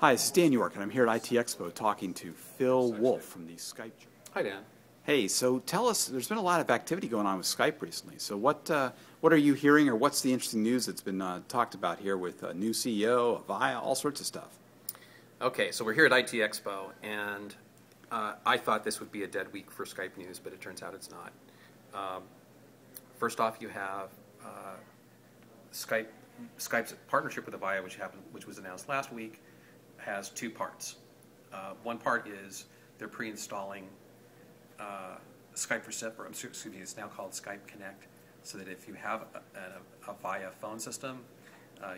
Hi, this is Dan York, and I'm here at IT Expo talking to Phil Wolff from the Skype. Hi, Dan. Hey, so tell us, there's been a lot of activity going on with Skype recently. So what are you hearing, or what's the interesting news that's been talked about here with a new CEO, Avaya, all sorts of stuff? Okay, so we're here at IT Expo, and I thought this would be a dead week for Skype news, but it turns out it's not. First off, you have Skype's partnership with Avaya, which was announced last week, has two parts. One part is they're pre-installing Skype for SIP, or excuse me, it's now called Skype Connect, so that if you have a Avaya phone system,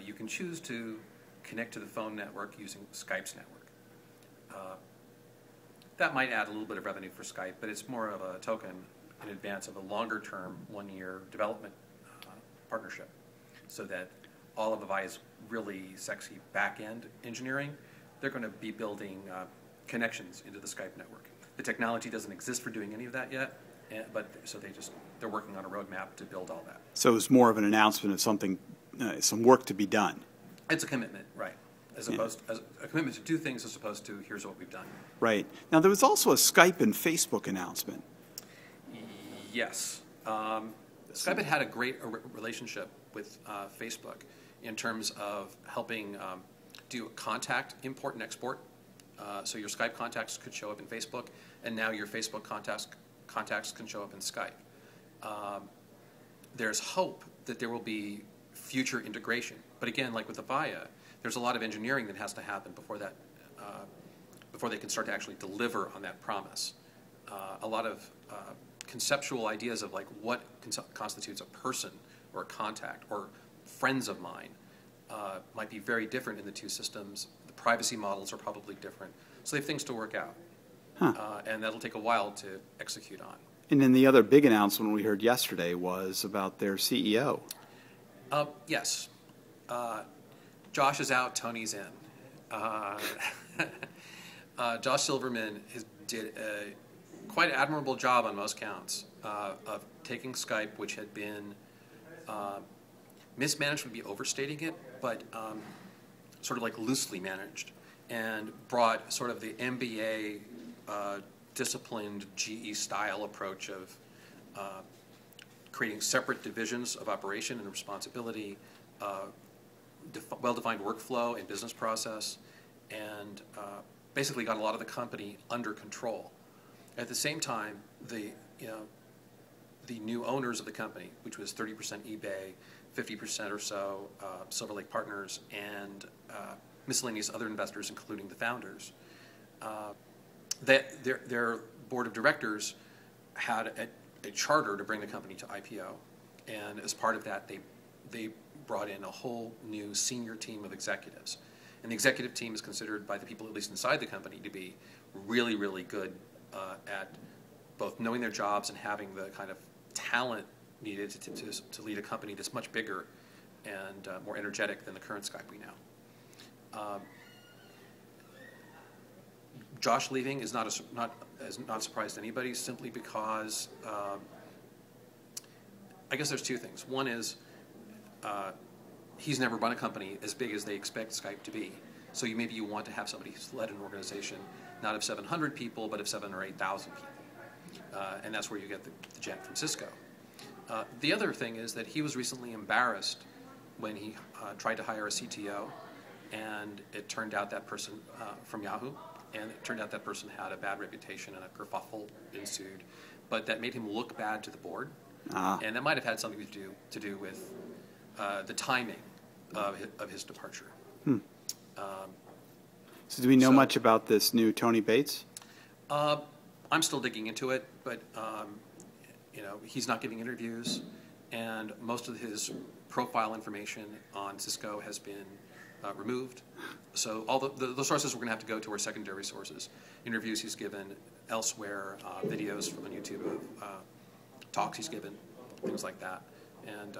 you can choose to connect to the phone network using Skype's network. That might add a little bit of revenue for Skype, but it's more of a token in advance of a longer-term, one-year development partnership, so that all of Avaya's really sexy back-end engineering, they're going to be building connections into the Skype network. The technology doesn't exist for doing any of that yet, but so they're working on a roadmap to build all that. So it's more of an announcement of something, some work to be done. It's a commitment, right? As a commitment to do things, as opposed to here's what we've done. Right. Now there was also a Skype and Facebook announcement. Yes. Skype had a great relationship with Facebook in terms of helping do contact import and export. So your Skype contacts could show up in Facebook, and now your Facebook contacts can show up in Skype. There's hope that there will be future integration, but again, like with Avaya, there's a lot of engineering that has to happen before they can start to actually deliver on that promise. A lot of conceptual ideas of like what constitutes a person or a contact or friends of mine might be very different in the two systems. The privacy models are probably different. So they have things to work out. And that'll take a while to execute on. And then the other big announcement we heard yesterday was about their CEO. Yes. Josh is out, Tony's in. Josh Silverman did a quite admirable job on most counts of taking Skype, which had been mismanaged would be overstating it, but sort of like loosely managed, and brought sort of the MBA disciplined GE style approach of creating separate divisions of operation and responsibility, well-defined workflow and business process, and basically got a lot of the company under control. At the same time, the new owners of the company, which was 30% eBay, 50% or so Silver Lake Partners, and miscellaneous other investors, including the founders, their board of directors had a charter to bring the company to IPO, and as part of that, they brought in a whole new senior team of executives. And the executive team is considered by the people, at least inside the company, to be really, really good at both knowing their jobs and having the kind of talent needed to lead a company that's much bigger and more energetic than the current Skype we know. Josh leaving is not a surprise to anybody, simply because I guess there's two things. One is he's never run a company as big as they expect Skype to be. So maybe you want to have somebody who's led an organization not of 700 people, but of 7,000 or 8,000 people. And that's where you get the gent from Cisco. The other thing is that he was recently embarrassed when he tried to hire a CTO, and it turned out that person from Yahoo, and it turned out that person had a bad reputation and a kerfuffle ensued, but that made him look bad to the board, and that might have had something to do with the timing of his departure. So do we know much about this new Tony Bates? I'm still digging into it, but he's not giving interviews, and most of his profile information on Cisco has been removed. So all the sources we're going to have to go to are secondary sources. Interviews he's given elsewhere, videos from on YouTube of talks he's given, things like that. And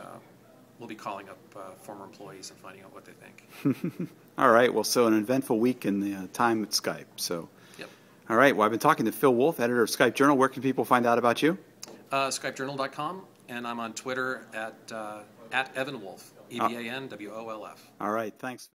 we'll be calling up former employees and finding out what they think. All right. Well, so an eventful week in the time at Skype. So. Yep. All right. Well, I've been talking to Phil Wolff, editor of Skype Journal. Where can people find out about you? SkypeJournal.com, and I'm on Twitter at Evan Wolff, EVANWOLF. All right. Thanks.